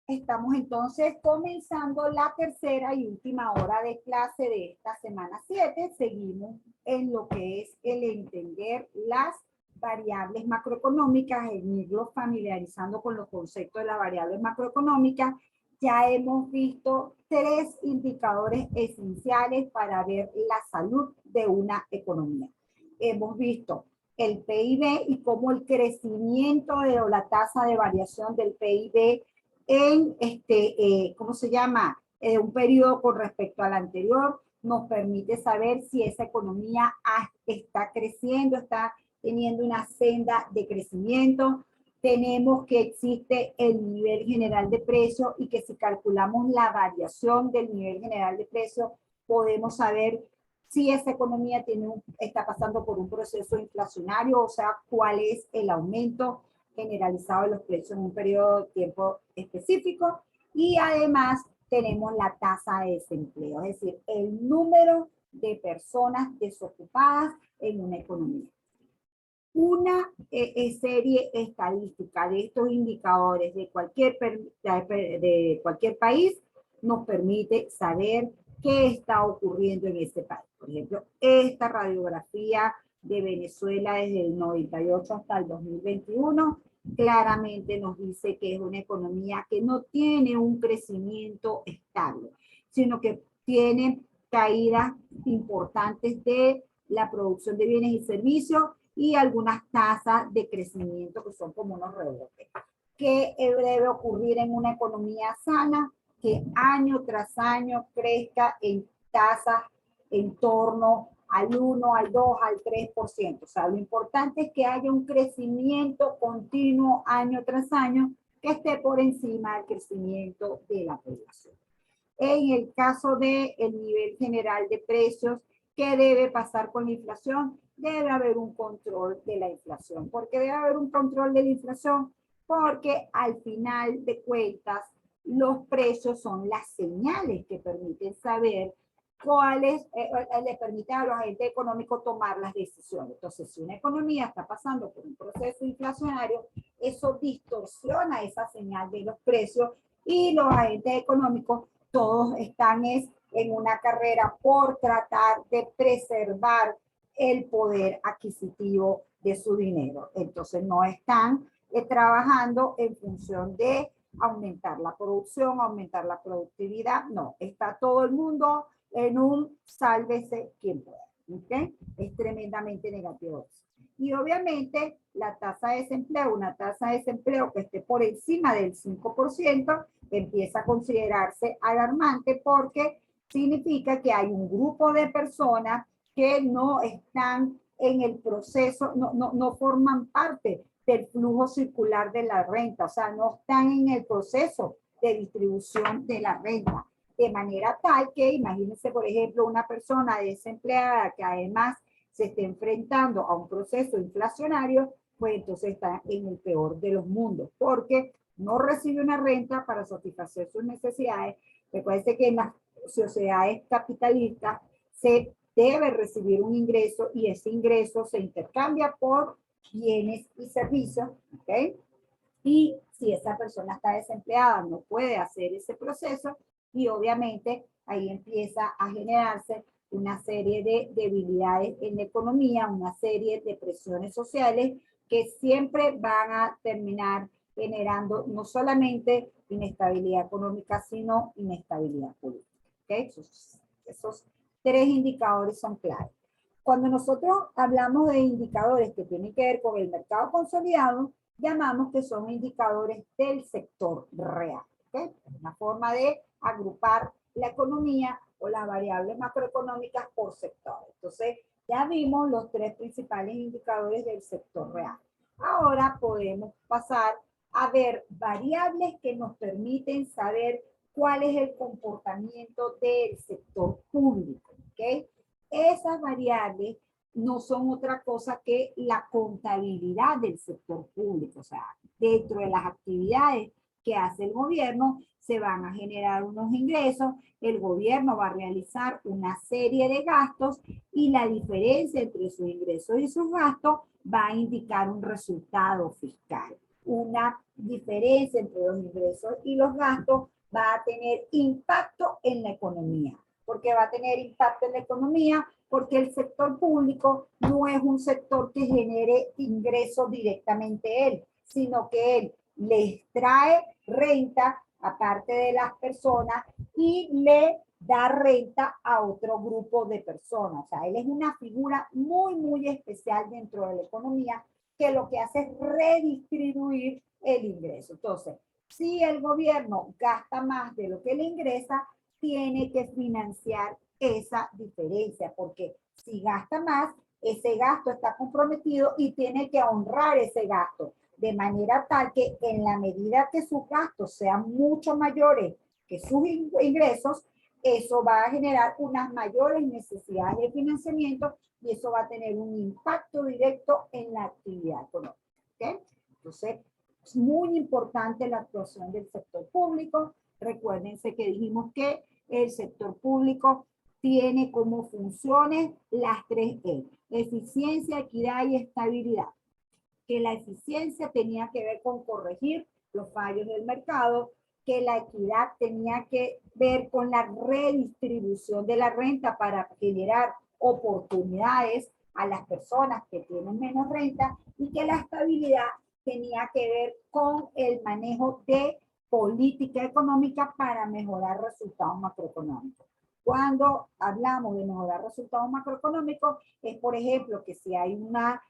Estamos entonces comenzando la tercera y última hora de clase de esta semana 7. Seguimos en lo que es el entender las variables macroeconómicas, el irlo familiarizando con los conceptos de las variables macroeconómicas. Ya hemos visto 3 indicadores esenciales para ver la salud de una economía. Hemos visto el PIB y cómo el crecimiento de la tasa de variación del PIB en ¿cómo se llama? Un periodo con respecto al anterior nos permite saber si esa economía está creciendo, está teniendo una senda de crecimiento. Tenemos que existe el nivel general de precio y que si calculamos la variación del nivel general de precio, podemos saber si esa economía está pasando por un proceso inflacionario, o sea, cuál es el aumento generalizado de los precios en un periodo de tiempo específico. Y además tenemos la tasa de desempleo, es decir, el número de personas desocupadas en una economía. Una serie estadística de estos indicadores de cualquier país nos permite saber qué está ocurriendo en ese país. Por ejemplo, esta radiografía de Venezuela desde el 98 hasta el 2021 claramente nos dice que es una economía que no tiene un crecimiento estable, sino que tiene caídas importantes de la producción de bienes y servicios y algunas tasas de crecimiento que son como unos rebotes. ¿Qué debe ocurrir en una economía sana? Que año tras año crezca en tasas en torno al 1, al 2, al 3%. O sea, lo importante es que haya un crecimiento continuo año tras año que esté por encima del crecimiento de la población. En el caso del nivel general de precios, ¿qué debe pasar con la inflación? Debe haber un control de la inflación. ¿Por qué debe haber un control de la inflación? Porque al final de cuentas, los precios son las señales que permiten saber cuáles le permiten a los agentes económicos tomar las decisiones. Entonces, si una economía está pasando por un proceso inflacionario, eso distorsiona esa señal de los precios y los agentes económicos todos están en una carrera por tratar de preservar el poder adquisitivo de su dinero. Entonces no están trabajando en función de aumentar la producción, aumentar la productividad. No, está todo el mundo en un sálvese quien pueda. ¿Okay? Es tremendamente negativo eso. Y obviamente la tasa de desempleo, una tasa de desempleo que esté por encima del 5%, empieza a considerarse alarmante porque significa que hay un grupo de personas que no están en el proceso, no forman parte del flujo circular de la renta, o sea, no están en el proceso de distribución de la renta. De manera tal que, imagínense, por ejemplo, una persona desempleada que además se esté enfrentando a un proceso inflacionario, pues entonces está en el peor de los mundos, porque no recibe una renta para satisfacer sus necesidades. Recuerden que en las sociedades capitalistas se debe recibir un ingreso y ese ingreso se intercambia por bienes y servicios, ¿ok? Y si esa persona está desempleada, no puede hacer ese proceso y obviamente ahí empieza a generarse una serie de debilidades en la economía, una serie de presiones sociales que siempre van a terminar generando no solamente inestabilidad económica, sino inestabilidad política. ¿Okay? Esos 3 indicadores son claves. Cuando nosotros hablamos de indicadores que tienen que ver con el mercado consolidado, llamamos que son indicadores del sector real. ¿Okay? Una forma de agrupar la economía o las variables macroeconómicas por sector. Entonces, ya vimos los 3 principales indicadores del sector real. Ahora podemos pasar a ver variables que nos permiten saber cuál es el comportamiento del sector público. ¿Okay? Esas variables no son otra cosa que la contabilidad del sector público. O sea, dentro de las actividades que hace el gobierno, se van a generar unos ingresos, el gobierno va a realizar una serie de gastos y la diferencia entre sus ingresos y sus gastos va a indicar un resultado fiscal. una diferencia entre los ingresos y los gastos, va a tener impacto en la economía. ¿Por qué va a tener impacto en la economía? Porque el sector público no es un sector que genere ingresos directamente él, sino que él les trae renta aparte de las personas y le da renta a otro grupo de personas. O sea, él es una figura muy, muy especial dentro de la economía que lo que hace es redistribuir el ingreso. Entonces, si el gobierno gasta más de lo que le ingresa, tiene que financiar esa diferencia, porque si gasta más, ese gasto está comprometido y tiene que honrar ese gasto, de manera tal que en la medida que sus gastos sean mucho mayores que sus ingresos, eso va a generar unas mayores necesidades de financiamiento y eso va a tener un impacto directo en la actividad económica. ¿Okay? Entonces, es muy importante la actuación del sector público. Recuérdense que dijimos que el sector público tiene como funciones las 3E: eficiencia, equidad y estabilidad. Que la eficiencia tenía que ver con corregir los fallos del mercado, que la equidad tenía que ver con la redistribución de la renta para generar oportunidades a las personas que tienen menos renta, y que la estabilidad tenía que ver con el manejo de política económica para mejorar resultados macroeconómicos. Cuando hablamos de mejorar resultados macroeconómicos, es por ejemplo que si hay una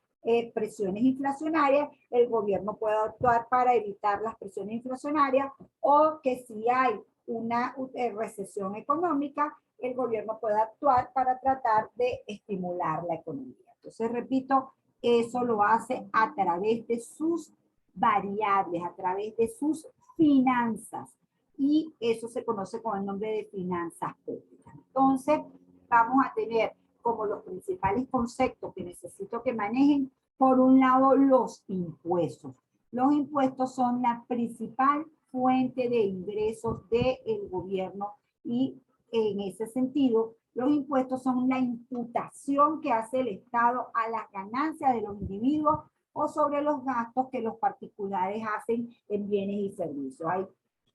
presiones inflacionarias, el gobierno puede actuar para evitar las presiones inflacionarias, o que si hay una recesión económica, el gobierno puede actuar para tratar de estimular la economía. Entonces, repito, eso lo hace a través de sus variables, a través de sus finanzas, y eso se conoce con el nombre de finanzas públicas. Entonces, vamos a tener como los principales conceptos que necesito que manejen. Por un lado, los impuestos. Los impuestos son la principal fuente de ingresos del gobierno, y en ese sentido, los impuestos son la imputación que hace el Estado a las ganancias de los individuos o sobre los gastos que los particulares hacen en bienes y servicios. Hay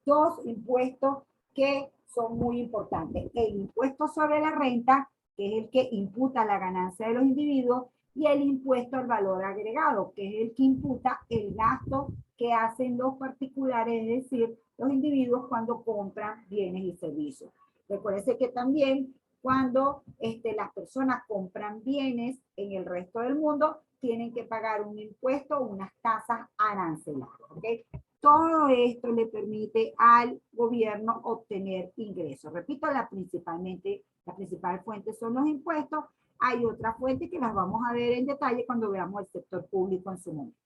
dos impuestos que son muy importantes: el impuesto sobre la renta, que es el que imputa la ganancia de los individuos, y el impuesto al valor agregado, que es el que imputa el gasto que hacen los particulares, es decir, los individuos cuando compran bienes y servicios. Recuérdense que también cuando las personas compran bienes en el resto del mundo, tienen que pagar un impuesto o unas tasas aranceladas. ¿Okay? Todo esto le permite al gobierno obtener ingresos. Repito, la principal fuente son los impuestos. Hay otra fuente que las vamos a ver en detalle cuando veamos el sector público en su momento.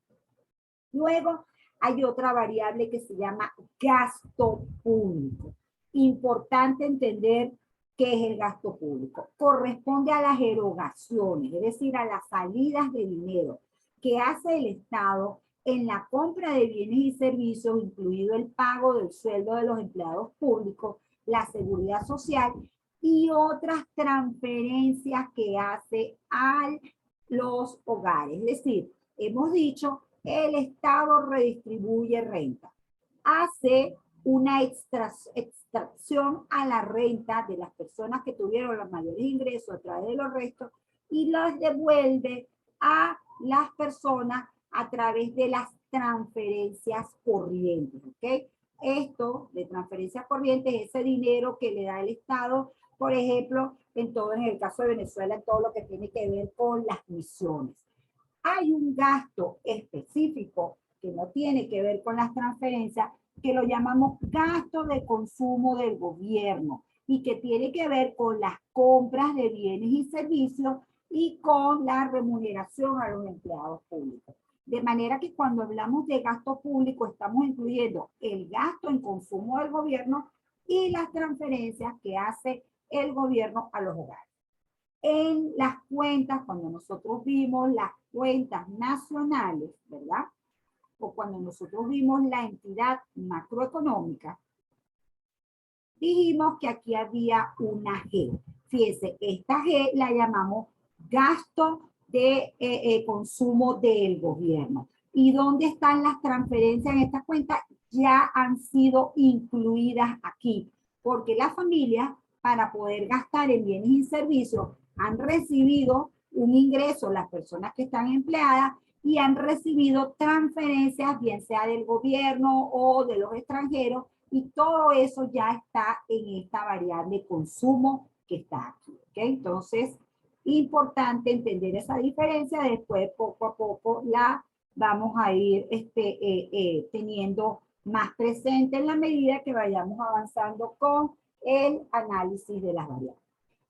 Luego, hay otra variable que se llama gasto público. Importante entender qué es el gasto público. Corresponde a las erogaciones, es decir, a las salidas de dinero que hace el Estado en la compra de bienes y servicios, incluido el pago del sueldo de los empleados públicos, la seguridad social y otras transferencias que hace a los hogares. Es decir, hemos dicho, el Estado redistribuye renta, hace una extracción a la renta de las personas que tuvieron los mayores ingresos a través de los restos y los devuelve a las personas a través de las transferencias corrientes. ¿Ok? Esto de transferencias corrientes es ese dinero que le da el Estado, por ejemplo, en el caso de Venezuela, en todo lo que tiene que ver con las misiones. Hay un gasto específico que no tiene que ver con las transferencias, que lo llamamos gasto de consumo del gobierno, y que tiene que ver con las compras de bienes y servicios y con la remuneración a los empleados públicos. De manera que cuando hablamos de gasto público estamos incluyendo el gasto en consumo del gobierno y las transferencias que hace el gobierno a los hogares. En las cuentas, cuando nosotros vimos las cuentas nacionales, ¿verdad? O cuando nosotros vimos la entidad macroeconómica, dijimos que aquí había una G. Fíjense, esta G la llamamos gasto de consumo del gobierno. ¿Y dónde están las transferencias en esta cuenta? Ya han sido incluidas aquí, porque las familias, para poder gastar en bienes y servicios, han recibido un ingreso, las personas que están empleadas, y han recibido transferencias, bien sea del gobierno o de los extranjeros, y todo eso ya está en esta variable consumo que está aquí. ¿Okay? Entonces, importante entender esa diferencia, después poco a poco la vamos a ir teniendo más presente en la medida que vayamos avanzando con el análisis de las variables.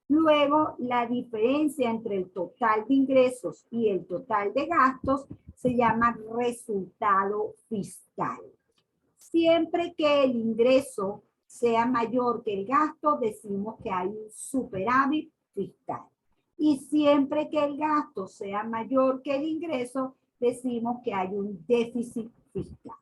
Luego, la diferencia entre el total de ingresos y el total de gastos se llama resultado fiscal. Siempre que el ingreso sea mayor que el gasto, decimos que hay un superávit fiscal. Y siempre que el gasto sea mayor que el ingreso, decimos que hay un déficit fiscal.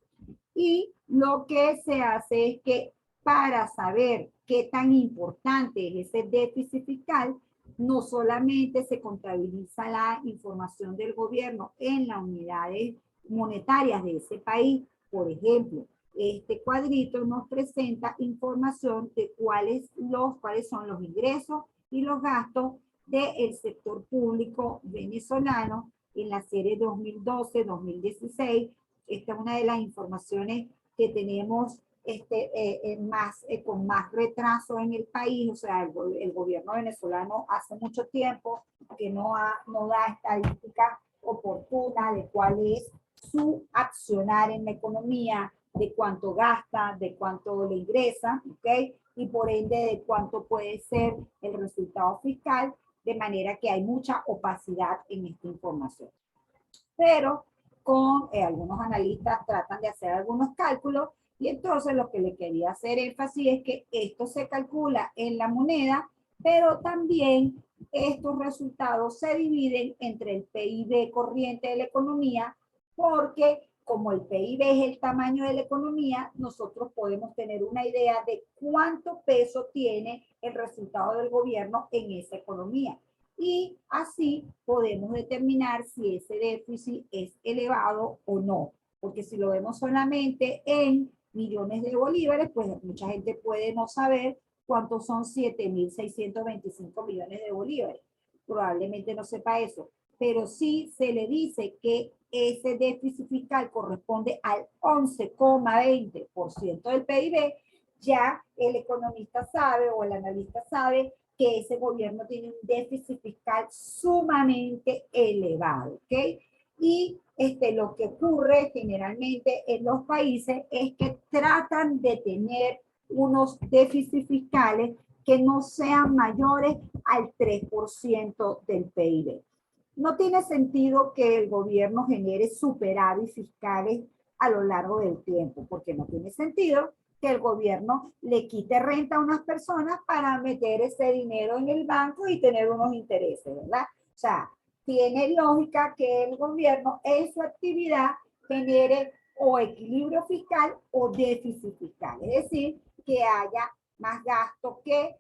Y lo que se hace es que para saber qué tan importante es ese déficit fiscal, no solamente se contabiliza la información del gobierno en las unidades monetarias de ese país. Por ejemplo, este cuadrito nos presenta información de cuáles son los ingresos y los gastos del sector público venezolano en la serie 2012-2016. Esta es una de las informaciones que tenemos con más retraso en el país. O sea, el gobierno venezolano hace mucho tiempo que no da estadística oportuna de cuál es su accionar en la economía, de cuánto gasta, de cuánto le ingresa, ¿ok? Y por ende de cuánto puede ser el resultado fiscal, de manera que hay mucha opacidad en esta información. Pero con algunos analistas tratan de hacer algunos cálculos y entonces lo que le quería hacer énfasis es que esto se calcula en la moneda, pero también estos resultados se dividen entre el PIB corriente de la economía, porque como el PIB es el tamaño de la economía, nosotros podemos tener una idea de cuánto peso tiene el resultado del gobierno en esa economía. Y así podemos determinar si ese déficit es elevado o no. Porque si lo vemos solamente en millones de bolívares, pues mucha gente puede no saber cuántos son 7.625 millones de bolívares. Probablemente no sepa eso. Pero sí se le dice que ese déficit fiscal corresponde al 11,20% del PIB, ya el economista sabe o el analista sabe que ese gobierno tiene un déficit fiscal sumamente elevado, ¿ok? Y lo que ocurre generalmente en los países es que tratan de tener unos déficits fiscales que no sean mayores al 3% del PIB. No tiene sentido que el gobierno genere superávit fiscales a lo largo del tiempo, porque no tiene sentido que el gobierno le quite renta a unas personas para meter ese dinero en el banco y tener unos intereses, ¿verdad? O sea, tiene lógica que el gobierno en su actividad genere o equilibrio fiscal o déficit fiscal, es decir, que haya más gasto que,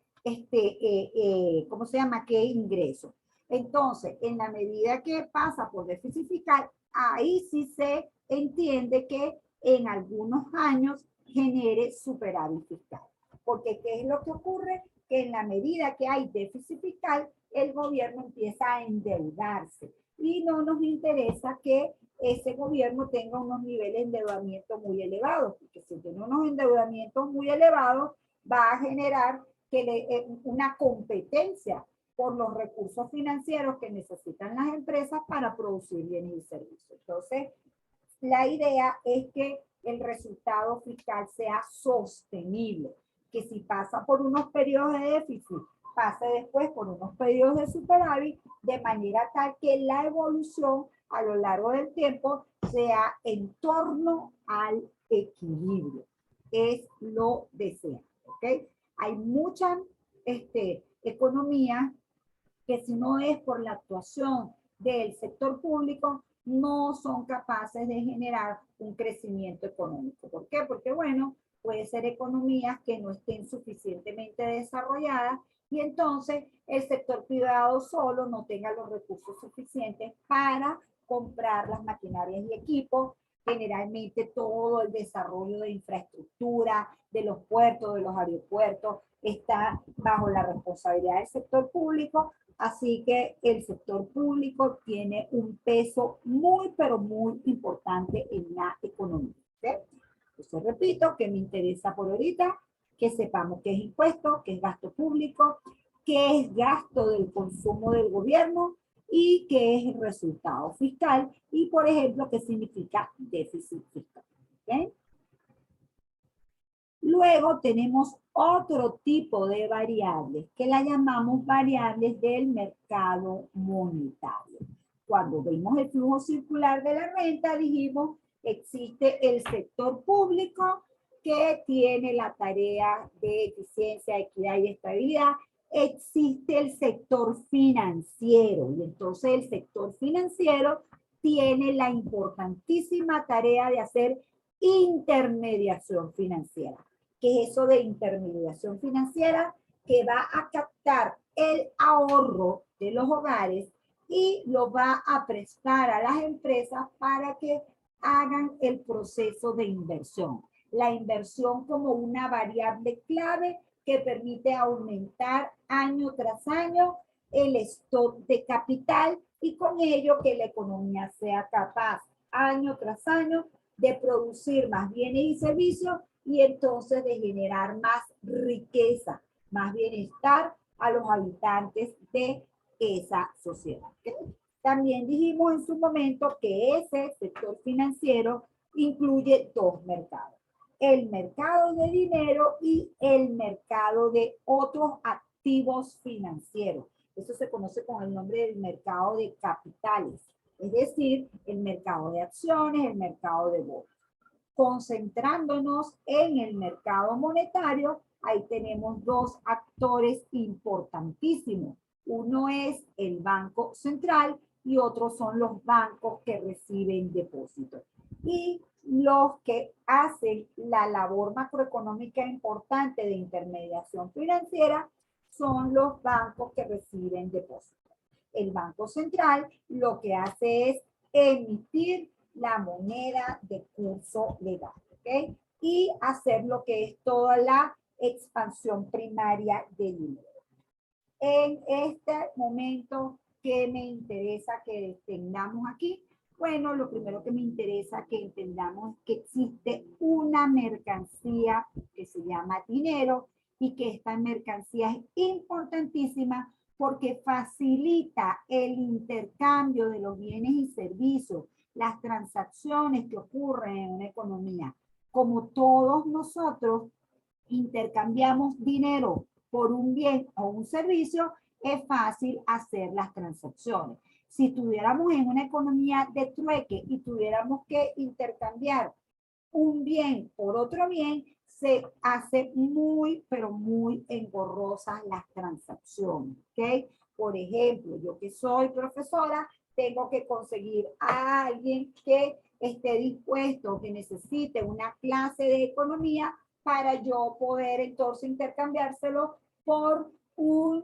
¿cómo se llama?, que ingreso. Entonces, en la medida que pasa por déficit fiscal, ahí sí se entiende que en algunos años genere superávit fiscal. Porque ¿qué es lo que ocurre? Que en la medida que hay déficit fiscal, el gobierno empieza a endeudarse. Y no nos interesa que ese gobierno tenga unos niveles de endeudamiento muy elevados, porque si tiene unos endeudamientos muy elevados, va a generar una competencia por los recursos financieros que necesitan las empresas para producir bienes y servicios. Entonces, la idea es que el resultado fiscal sea sostenible, que si pasa por unos periodos de déficit, pase después por unos periodos de superávit, de manera tal que la evolución a lo largo del tiempo sea en torno al equilibrio. Es lo deseable, ¿ok? Hay muchas economías que si no es por la actuación del sector público, no son capaces de generar un crecimiento económico. ¿Por qué? Porque, bueno, puede ser economías que no estén suficientemente desarrolladas y entonces el sector privado solo no tenga los recursos suficientes para comprar las maquinarias y equipos. Generalmente todo el desarrollo de infraestructura, de los puertos, de los aeropuertos, está bajo la responsabilidad del sector público. Así que el sector público tiene un peso muy, pero muy importante en la economía. ¿Sí? Entonces, repito, que me interesa por ahorita que sepamos qué es impuesto, qué es gasto público, qué es gasto del consumo del gobierno y qué es el resultado fiscal y, por ejemplo, qué significa déficit fiscal. ¿Okay? Luego tenemos otro tipo de variables que la llamamos variables del mercado monetario. Cuando vimos el flujo circular de la renta, dijimos existe el sector público que tiene la tarea de eficiencia, equidad y estabilidad. Existe el sector financiero y entonces el sector financiero tiene la importantísima tarea de hacer intermediación financiera. ¿Qué es eso de intermediación financiera? Que va a captar el ahorro de los hogares y lo va a prestar a las empresas para que hagan el proceso de inversión. La inversión como una variable clave que permite aumentar año tras año el stock de capital y con ello que la economía sea capaz año tras año de producir más bienes y servicios y entonces de generar más riqueza, más bienestar a los habitantes de esa sociedad. También dijimos en su momento que ese sector financiero incluye dos mercados. El mercado de dinero y el mercado de otros activos financieros. Eso se conoce con el nombre del mercado de capitales, es decir, el mercado de acciones, el mercado de bonos. Concentrándonos en el mercado monetario, ahí tenemos dos actores importantísimos. Uno es el Banco Central y otros son los bancos que reciben depósitos. Y los que hacen la labor macroeconómica importante de intermediación financiera son los bancos que reciben depósitos. El Banco Central lo que hace es emitir la moneda de curso legal, ¿ok? Y hacer lo que es toda la expansión primaria de dinero. En este momento, ¿qué me interesa que tengamos aquí? Bueno, lo primero que me interesa que entendamos es que existe una mercancía que se llama dinero y que esta mercancía es importantísima porque facilita el intercambio de los bienes y servicios, las transacciones que ocurren en una economía. Como todos nosotros intercambiamos dinero por un bien o un servicio, es fácil hacer las transacciones. Si estuviéramos en una economía de trueque y tuviéramos que intercambiar un bien por otro bien, se hace muy, pero muy engorrosas las transacciones, ¿ok? Por ejemplo, yo que soy profesora, tengo que conseguir a alguien que esté dispuesto, que necesite una clase de economía para yo poder entonces intercambiárselo por un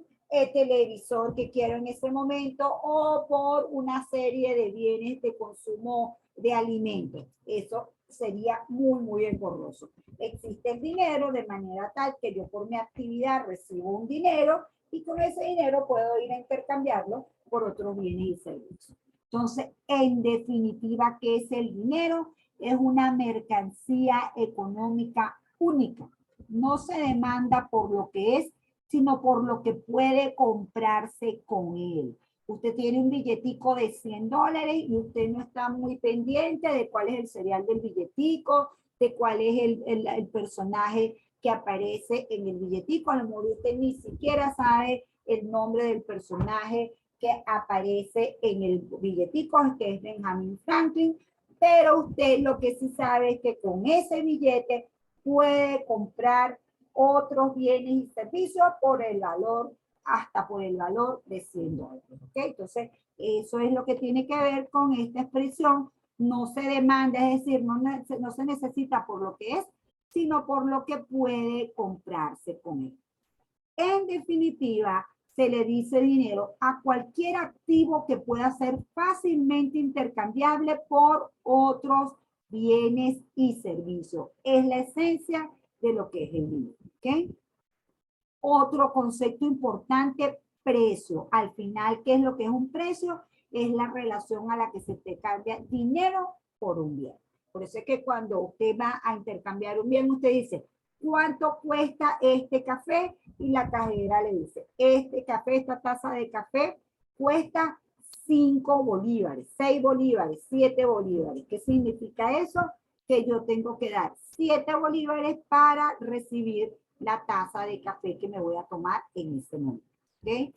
televisor que quiero en ese momento o por una serie de bienes de consumo de alimentos. Eso sería muy, muy engorroso. Existe el dinero de manera tal que yo por mi actividad recibo un dinero y con ese dinero puedo ir a intercambiarlo por otros bienes y servicios. Entonces, en definitiva, ¿qué es el dinero? Es una mercancía económica única. No se demanda por lo que es, sino por lo que puede comprarse con él. Usted tiene un billetico de $100 y usted no está muy pendiente de cuál es el serial del billetico, de cuál es el personaje que aparece en el billetico. A lo mejor usted ni siquiera sabe el nombre del personaje que aparece en el billetico, que es Benjamin Franklin, pero usted lo que sí sabe es que con ese billete puede comprar otros bienes y servicios por el valor, hasta por el valor de $100. ¿Okay? Entonces, eso es lo que tiene que ver con esta expresión. No se demanda, es decir, no se necesita por lo que es, sino por lo que puede comprarse con él. En definitiva, se le dice dinero a cualquier activo que pueda ser fácilmente intercambiable por otros bienes y servicios. Es la esencia de lo que es el dinero. ¿Ok? Otro concepto importante, precio. Al final, ¿qué es lo que es un precio? Es la relación a la que se te cambia dinero por un bien. Por eso es que cuando usted va a intercambiar un bien, usted dice, ¿cuánto cuesta este café? Y la cajera le dice, este café, esta taza de café cuesta 5 bolívares, 6 bolívares, 7 bolívares. ¿Qué significa eso? Que yo tengo que dar 7 bolívares para recibir la taza de café que me voy a tomar en ese momento. ¿Okay?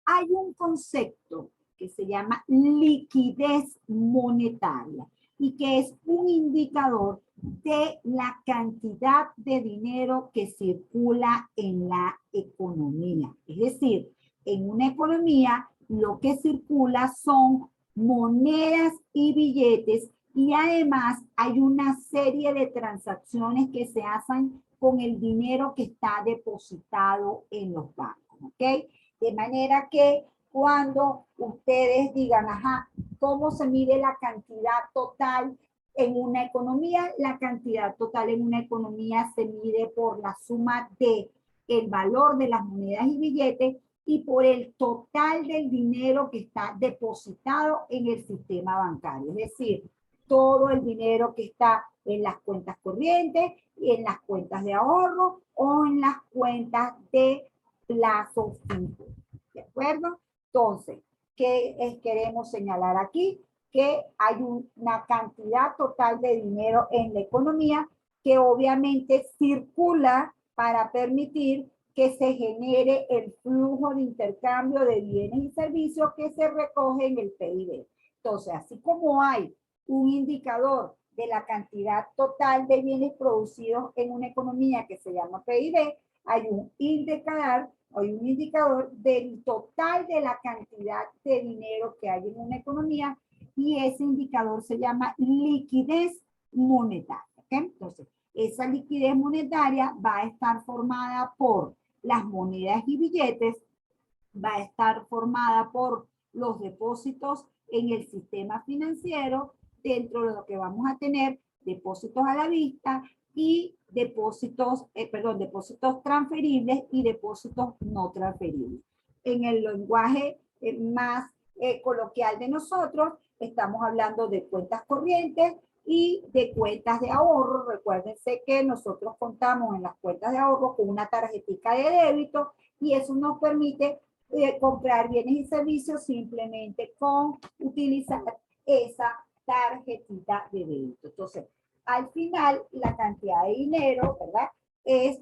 Hay un concepto que se llama liquidez monetaria y que es un indicador de la cantidad de dinero que circula en la economía. Es decir, en una economía lo que circula son monedas y billetes y además hay una serie de transacciones que se hacen con el dinero que está depositado en los bancos. ¿Ok? De manera que cuando ustedes digan, ajá, ¿cómo se mide la cantidad total en una economía? La cantidad total en una economía se mide por la suma de el valor de las monedas y billetes y por el total del dinero que está depositado en el sistema bancario. Es decir, todo el dinero que está en las cuentas corrientes, en las cuentas de ahorro o en las cuentas de plazo fijo. ¿De acuerdo? Entonces, ¿qué queremos señalar aquí? Que hay una cantidad total de dinero en la economía que obviamente circula para permitir que se genere el flujo de intercambio de bienes y servicios que se recoge en el PIB. Entonces, así como hay un indicador de la cantidad total de bienes producidos en una economía que se llama PIB, hay un indicador del total de la cantidad de dinero que hay en una economía y ese indicador se llama liquidez monetaria. ¿Okay? Entonces, esa liquidez monetaria va a estar formada por las monedas y billetes, va a estar formada por los depósitos en el sistema financiero, dentro de lo que vamos a tener depósitos a la vista y depósitos transferibles y depósitos no transferibles. En el lenguaje más coloquial de nosotros, estamos hablando de cuentas corrientes y de cuentas de ahorro. Recuérdense que nosotros contamos en las cuentas de ahorro con una tarjetita de débito y eso nos permite comprar bienes y servicios simplemente con utilizar esa tarjetita de débito. Entonces, al final, la cantidad de dinero, ¿verdad?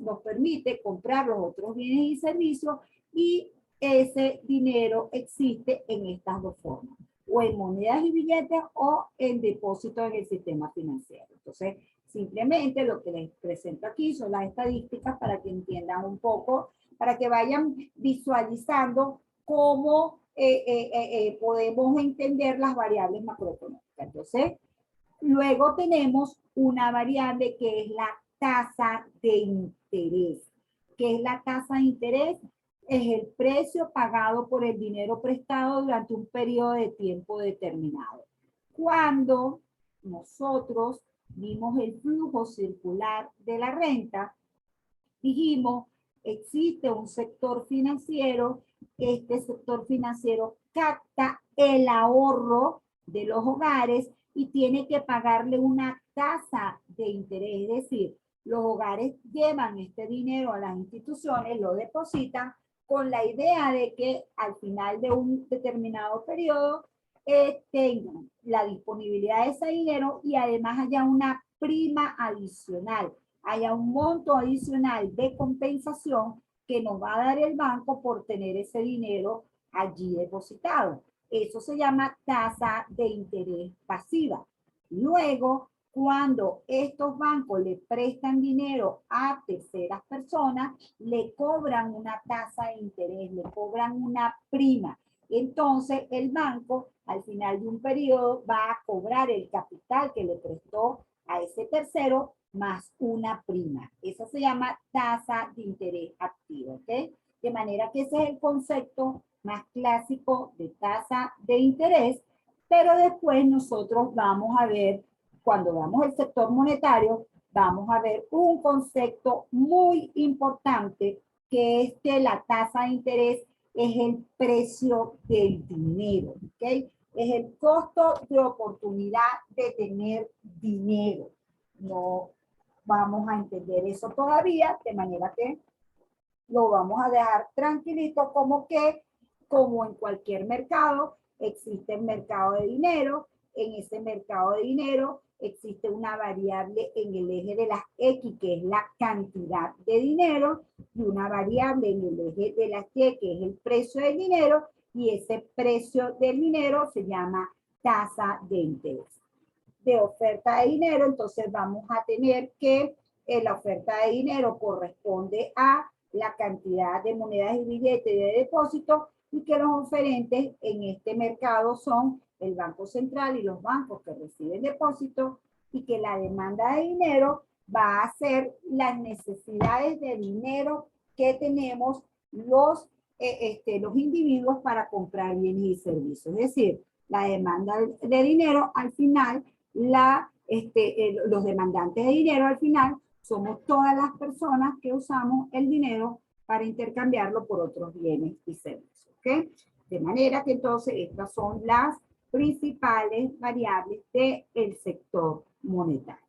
Nos permite comprar los otros bienes y servicios y ese dinero existe en estas dos formas, o en monedas y billetes o en depósitos en el sistema financiero. Entonces, simplemente lo que les presento aquí son las estadísticas para que entiendan un poco, para que vayan visualizando cómo podemos entender las variables macroeconómicas. Entonces, luego tenemos una variable que es la tasa de interés. ¿Qué es la tasa de interés? Es el precio pagado por el dinero prestado durante un periodo de tiempo determinado. Cuando nosotros vimos el flujo circular de la renta, dijimos, existe un sector financiero, este sector financiero capta el ahorro de los hogares y tiene que pagarle una tasa de interés, es decir, los hogares llevan este dinero a las instituciones, lo depositan con la idea de que al final de un determinado periodo tengan la disponibilidad de ese dinero y además haya una prima adicional, haya un monto adicional de compensación que nos va a dar el banco por tener ese dinero allí depositado. Eso se llama tasa de interés pasiva. Luego, cuando estos bancos le prestan dinero a terceras personas, le cobran una tasa de interés, le cobran una prima. Entonces, el banco, al final de un periodo, va a cobrar el capital que le prestó a ese tercero más una prima. Esa se llama tasa de interés activa, ¿ok? De manera que ese es el concepto más clásico de tasa de interés, pero después nosotros vamos a ver, cuando veamos el sector monetario, vamos a ver un concepto muy importante que es que la tasa de interés es el precio del dinero, ¿ok? Es el costo de oportunidad de tener dinero. No vamos a entender eso todavía, de manera que lo vamos a dejar tranquilito como que, como en cualquier mercado, existe el mercado de dinero. En ese mercado de dinero existe una variable en el eje de las X, que es la cantidad de dinero, y una variable en el eje de las Y, que es el precio del dinero, y ese precio del dinero se llama tasa de interés. De oferta de dinero, entonces vamos a tener que la oferta de dinero corresponde a la cantidad de monedas y billetes de depósito, y que los oferentes en este mercado son el Banco Central y los bancos que reciben depósitos, y que la demanda de dinero va a ser las necesidades de dinero que tenemos los individuos para comprar bienes y servicios. Es decir, la demanda de dinero al final, los demandantes de dinero al final somos todas las personas que usamos el dinero para intercambiarlo por otros bienes y servicios. ¿Ok? De manera que entonces estas son las principales variables del sector monetario.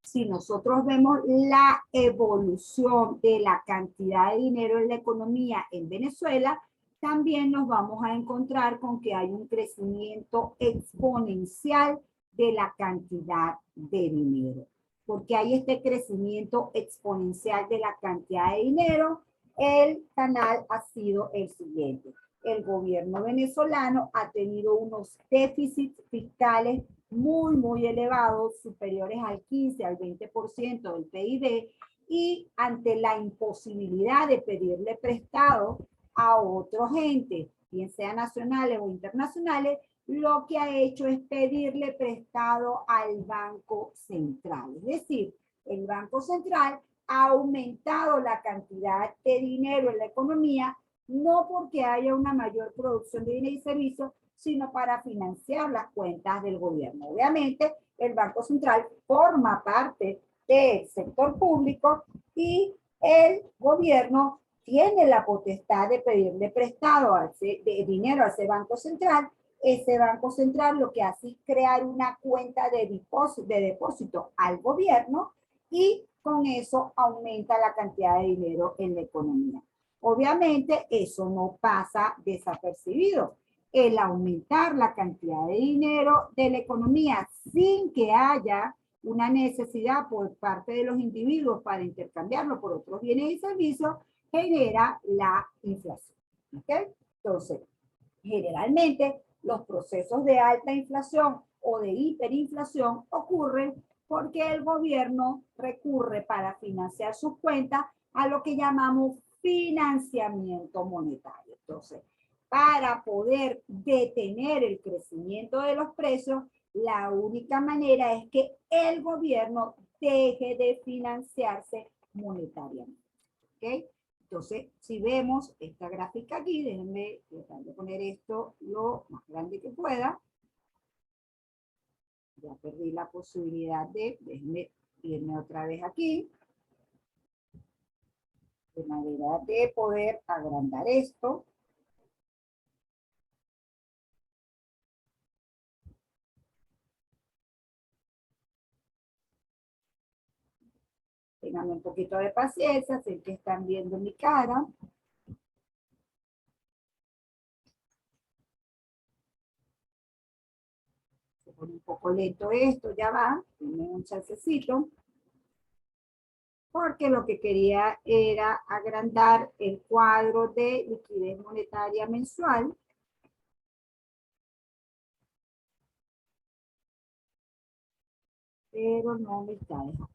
Si nosotros vemos la evolución de la cantidad de dinero en la economía en Venezuela, también nos vamos a encontrar con que hay un crecimiento exponencial de la cantidad de dinero. Porque hay este crecimiento exponencial de la cantidad de dinero, el canal ha sido el siguiente. El gobierno venezolano ha tenido unos déficits fiscales muy elevados, superiores al 15, al 20% del PIB, y ante la imposibilidad de pedirle prestado a otros entes, bien sean nacionales o internacionales, lo que ha hecho es pedirle prestado al Banco Central. Es decir, el Banco Central ha aumentado la cantidad de dinero en la economía, no porque haya una mayor producción de bienes y servicios, sino para financiar las cuentas del gobierno. Obviamente, el Banco Central forma parte del sector público y el gobierno tiene la potestad de pedirle prestado de dinero a ese Banco Central. Ese Banco Central lo que hace es crear una cuenta de depósito al gobierno, y con eso aumenta la cantidad de dinero en la economía. Obviamente, eso no pasa desapercibido. El aumentar la cantidad de dinero de la economía sin que haya una necesidad por parte de los individuos para intercambiarlo por otros bienes y servicios, genera la inflación. ¿Okay? Entonces, generalmente los procesos de alta inflación o de hiperinflación ocurren porque el gobierno recurre para financiar sus cuentas a lo que llamamos financiamiento monetario. Entonces, para poder detener el crecimiento de los precios, la única manera es que el gobierno deje de financiarse monetariamente. ¿Ok? Entonces, si vemos esta gráfica aquí, déjenme tratar de poner esto lo más grande que pueda. Ya perdí la posibilidad déjenme irme otra vez aquí, de manera de poder agrandar esto. Tengan un poquito de paciencia, sé que están viendo mi cara. Se pone un poco lento esto, ya va, denme un chancecito. Porque lo que quería era agrandar el cuadro de liquidez monetaria mensual. Pero no me está dejando.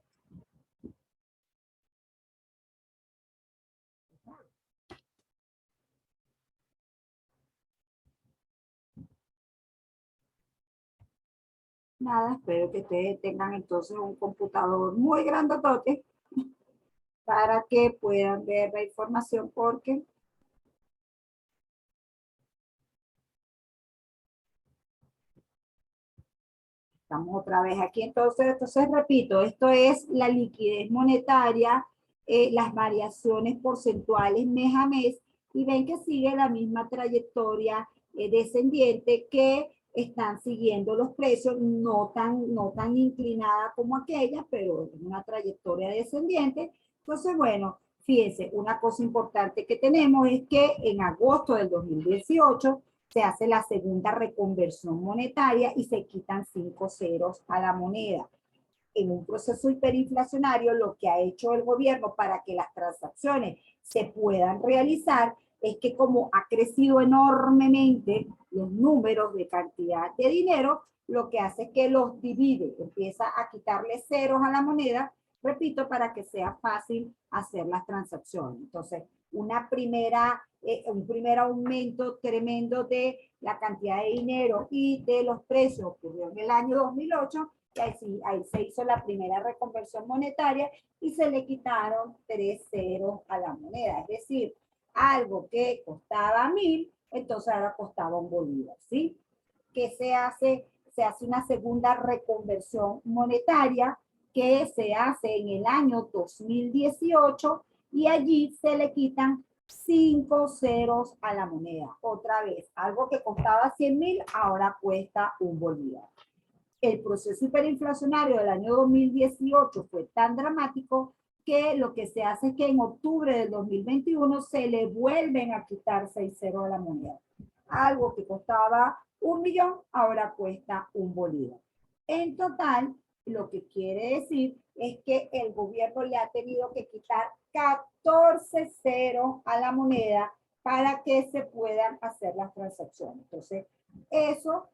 Nada, espero que ustedes tengan entonces un computador muy grandotote para que puedan ver la información porque estamos otra vez aquí. Entonces repito, esto es la liquidez monetaria, las variaciones porcentuales mes a mes, y ven que sigue la misma trayectoria descendiente que están siguiendo los precios, no tan inclinada como aquella, pero es una trayectoria descendiente. Entonces, bueno, fíjense, una cosa importante que tenemos es que en agosto del 2018 se hace la segunda reconversión monetaria y se quitan 5 ceros a la moneda. En un proceso hiperinflacionario, lo que ha hecho el gobierno para que las transacciones se puedan realizar es que como ha crecido enormemente los números de cantidad de dinero, lo que hace es que los divide, empieza a quitarle ceros a la moneda, repito, para que sea fácil hacer las transacciones. Entonces, un primer aumento tremendo de la cantidad de dinero y de los precios ocurrió en el año 2008, y ahí se hizo la primera reconversión monetaria y se le quitaron 3 ceros a la moneda. Es decir, algo que costaba 1000, entonces ahora costaba un bolívar, ¿sí? ¿Qué se hace? Se hace una segunda reconversión monetaria que se hace en el año 2018 y allí se le quitan 5 ceros a la moneda. Otra vez, algo que costaba 100.000 ahora cuesta un bolívar. El proceso hiperinflacionario del año 2018 fue tan dramático que lo que se hace es que en octubre del 2021 se le vuelven a quitar 6 ceros a la moneda. Algo que costaba 1.000.000 ahora cuesta un bolívar. En total, lo que quiere decir es que el gobierno le ha tenido que quitar 14 ceros a la moneda para que se puedan hacer las transacciones. Entonces, eso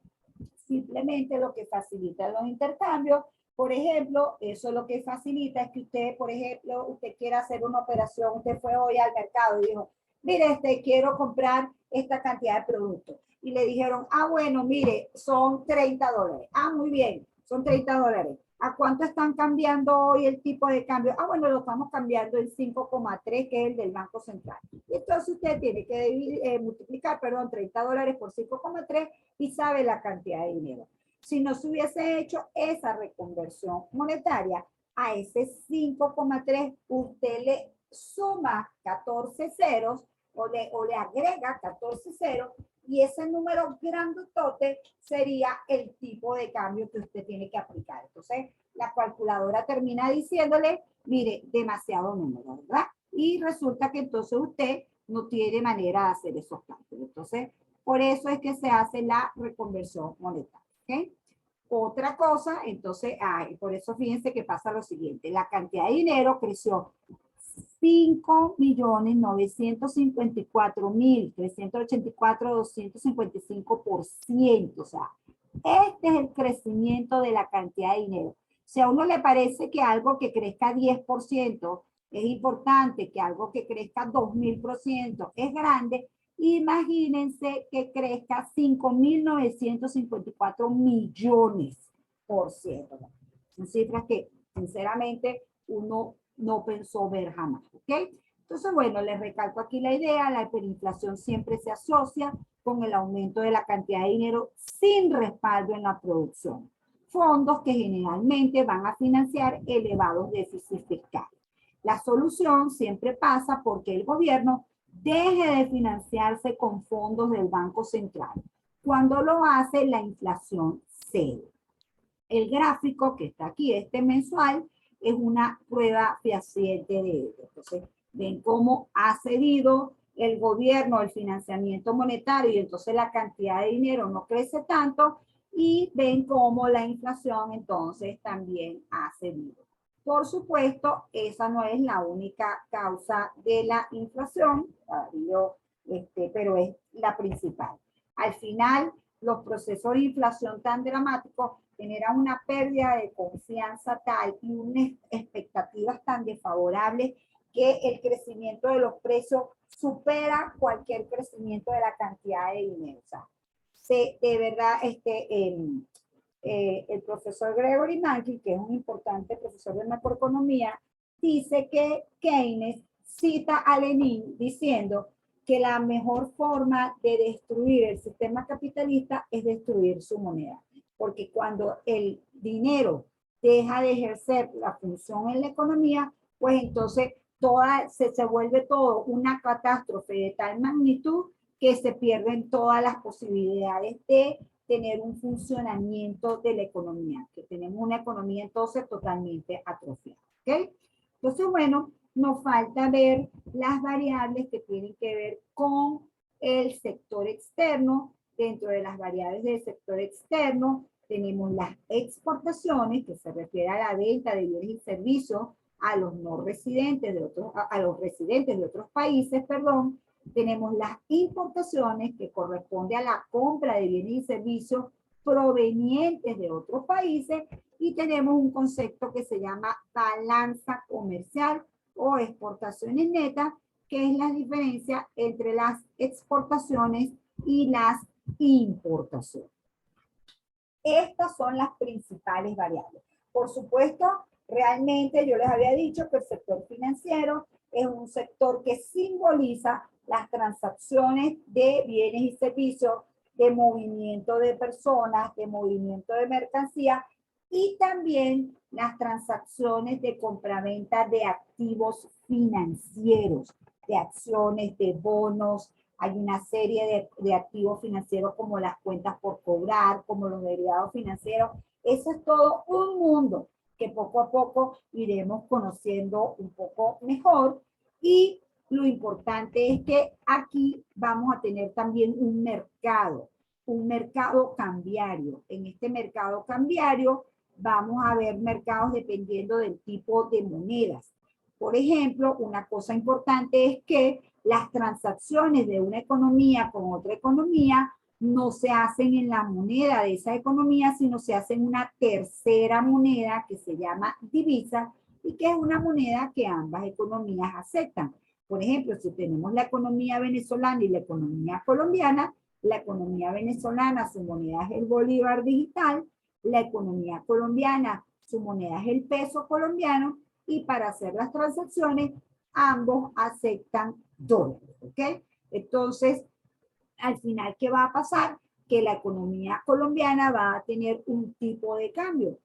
simplemente lo que facilita los intercambios. Por ejemplo, eso lo que facilita es que usted, por ejemplo, usted quiera hacer una operación, usted fue hoy al mercado y dijo, mire, quiero comprar esta cantidad de productos. Y le dijeron, bueno, mire, son $30. Muy bien, son $30. ¿A cuánto están cambiando hoy el tipo de cambio? Bueno, lo estamos cambiando en 5,3, que es el del Banco Central. Y entonces usted tiene que multiplicar, $30 por 5,3 y sabe la cantidad de dinero. Si no se hubiese hecho esa reconversión monetaria, a ese 5,3 usted le suma 14 ceros o le agrega 14 ceros y ese número grandotote sería el tipo de cambio que usted tiene que aplicar. Entonces, la calculadora termina diciéndole, mire, demasiado número, ¿verdad? Y resulta que entonces usted no tiene manera de hacer esos cálculos. Entonces, por eso es que se hace la reconversión monetaria. ¿Okay? Otra cosa, entonces, por eso fíjense que pasa lo siguiente. La cantidad de dinero creció 5.954.384.255%. O sea, este es el crecimiento de la cantidad de dinero. Si a uno le parece que algo que crezca 10% es importante, que algo que crezca 2.000% es grande, imagínense que crezca 5.954.000.000%. Son cifras que, sinceramente, uno no pensó ver jamás, ¿ok? Entonces, bueno, les recalco aquí la idea, la hiperinflación siempre se asocia con el aumento de la cantidad de dinero sin respaldo en la producción. Fondos que generalmente van a financiar elevados déficits fiscales. La solución siempre pasa porque el gobierno deje de financiarse con fondos del Banco Central. Cuando lo hace, la inflación cede. El gráfico que está aquí, este mensual, es una prueba fehaciente de ello. Entonces, ven cómo ha cedido el gobierno el financiamiento monetario y entonces la cantidad de dinero no crece tanto y ven cómo la inflación entonces también ha cedido. Por supuesto, esa no es la única causa de la inflación, pero es la principal. Al final, los procesos de inflación tan dramáticos generan una pérdida de confianza tal y unas expectativas tan desfavorables que el crecimiento de los precios supera cualquier crecimiento de la cantidad de dinero. O sea, de verdad, el profesor Gregory Mankiw, que es un importante profesor de macroeconomía, dice que Keynes cita a Lenin diciendo que la mejor forma de destruir el sistema capitalista es destruir su moneda, porque cuando el dinero deja de ejercer la función en la economía, pues entonces se vuelve todo una catástrofe de tal magnitud que se pierden todas las posibilidades de tener un funcionamiento de la economía, que tenemos una economía entonces totalmente atrofiada. ¿Ok? Entonces, bueno, nos falta ver las variables que tienen que ver con el sector externo. Dentro de las variables del sector externo tenemos las exportaciones, que se refiere a la venta de bienes y servicios a los no residentes de otros, a los residentes de otros países, perdón. Tenemos las importaciones, que corresponde a la compra de bienes y servicios provenientes de otros países, y tenemos un concepto que se llama balanza comercial o exportaciones netas, que es la diferencia entre las exportaciones y las importaciones. Estas son las principales variables. Por supuesto, realmente yo les había dicho que el sector financiero es un sector que simboliza las transacciones de bienes y servicios, de movimiento de personas, de movimiento de mercancía, y también las transacciones de compraventa de activos financieros, de acciones, de bonos. Hay una serie de activos financieros como las cuentas por cobrar, como los derivados financieros. Eso es todo un mundo que poco a poco iremos conociendo un poco mejor, y lo importante es que aquí vamos a tener también un mercado cambiario. En este mercado cambiario vamos a ver mercados dependiendo del tipo de monedas. Por ejemplo, una cosa importante es que las transacciones de una economía con otra economía no se hacen en la moneda de esa economía, sino se hace en una tercera moneda que se llama divisa, y que es una moneda que ambas economías aceptan. Por ejemplo, si tenemos la economía venezolana y la economía colombiana, la economía venezolana, su moneda es el bolívar digital, la economía colombiana, su moneda es el peso colombiano, y para hacer las transacciones, ambos aceptan dólares, ¿ok? Entonces, al final, ¿qué va a pasar? Que la economía colombiana va a tener un tipo de cambio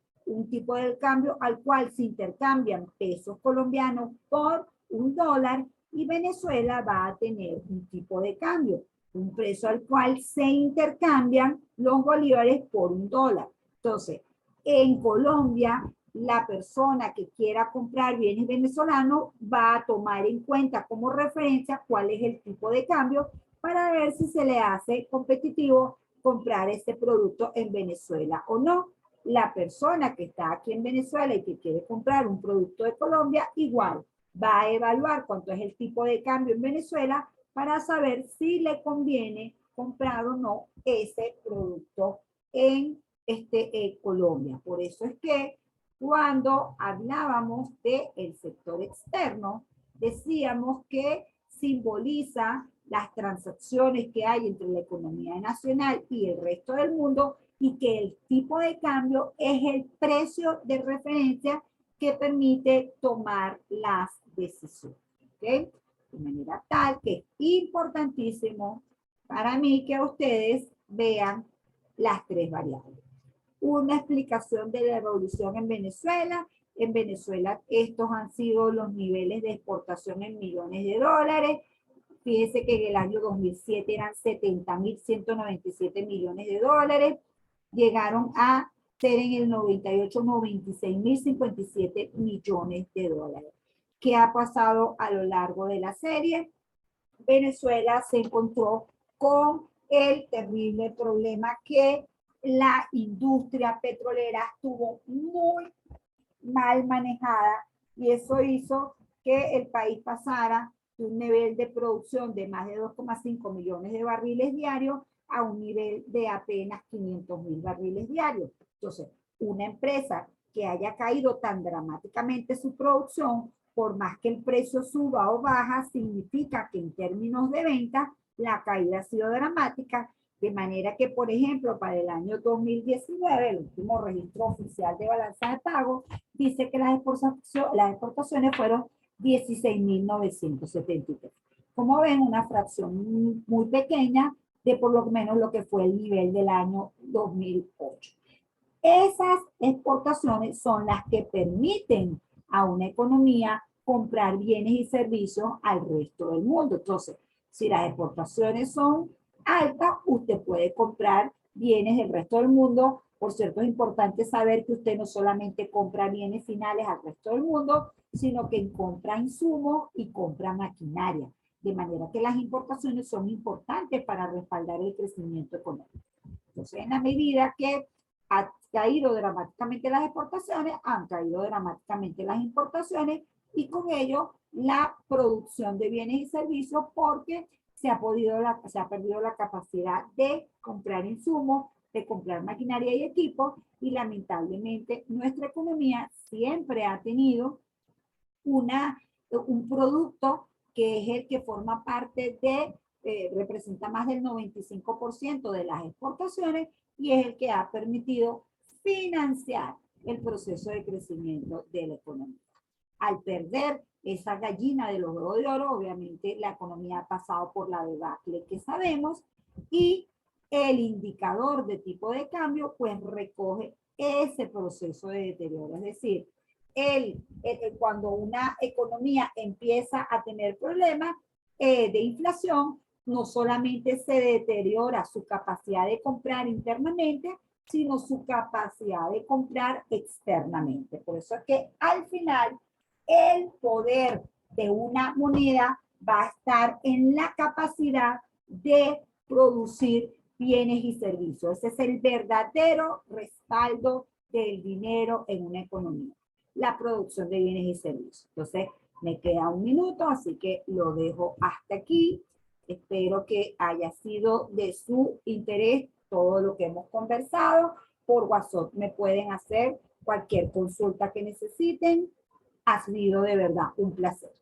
al cual se intercambian pesos colombianos por un dólar, y Venezuela va a tener un tipo de cambio, un precio al cual se intercambian los bolívares por un dólar. Entonces, en Colombia, la persona que quiera comprar bienes venezolanos va a tomar en cuenta como referencia cuál es el tipo de cambio, para ver si se le hace competitivo comprar este producto en Venezuela o no. La persona que está aquí en Venezuela y que quiere comprar un producto de Colombia, igual va a evaluar cuánto es el tipo de cambio en Venezuela para saber si le conviene comprar o no ese producto en Colombia. Por eso es que cuando hablábamos del sector externo, decíamos que simboliza las transacciones que hay entre la economía nacional y el resto del mundo, y que el tipo de cambio es el precio de referencia que permite tomar las decisiones. ¿Okay? De manera tal que es importantísimo para mí que ustedes vean las tres variables. Una explicación de la evolución en Venezuela. En Venezuela estos han sido los niveles de exportación en millones de dólares. Fíjense que en el año 2007 eran 70.197 millones de dólares. Llegaron a ser en el 98 96.057 millones de dólares. ¿Qué ha pasado a lo largo de la serie? Venezuela se encontró con el terrible problema que la industria petrolera estuvo muy mal manejada, y eso hizo que el país pasara de un nivel de producción de más de 2,5 millones de barriles diarios a un nivel de apenas 500.000 barriles diarios. Entonces, una empresa que haya caído tan dramáticamente su producción, por más que el precio suba o baja, significa que en términos de venta la caída ha sido dramática, de manera que, por ejemplo, para el año 2019, el último registro oficial de balanza de pago, dice que las exportaciones fueron 16.973. Como ven, una fracción muy pequeña de por lo menos lo que fue el nivel del año 2008. Esas exportaciones son las que permiten a una economía comprar bienes y servicios al resto del mundo. Entonces, si las exportaciones son altas, usted puede comprar bienes del resto del mundo. Por cierto, es importante saber que usted no solamente compra bienes finales al resto del mundo, sino que compra insumos y compra maquinaria. De manera que las importaciones son importantes para respaldar el crecimiento económico. Entonces, en la medida que ha caído dramáticamente las exportaciones, han caído dramáticamente las importaciones y con ello la producción de bienes y servicios porque se ha perdido la capacidad de comprar insumos, de comprar maquinaria y equipos y lamentablemente nuestra economía siempre ha tenido un producto que es el que forma parte representa más del 95% de las exportaciones y es el que ha permitido financiar el proceso de crecimiento de la economía. Al perder esa gallina de los huevos de oro, obviamente la economía ha pasado por la debacle que sabemos y el indicador de tipo de cambio pues recoge ese proceso de deterioro. Es decir, cuando una economía empieza a tener problemas de inflación, no solamente se deteriora su capacidad de comprar internamente, sino su capacidad de comprar externamente. Por eso es que al final el poder de una moneda va a estar en la capacidad de producir bienes y servicios. Ese es el verdadero respaldo del dinero en una economía, la producción de bienes y servicios. Entonces, me queda un minuto, así que lo dejo hasta aquí. Espero que haya sido de su interés todo lo que hemos conversado. Por WhatsApp me pueden hacer cualquier consulta que necesiten. Ha sido de verdad un placer.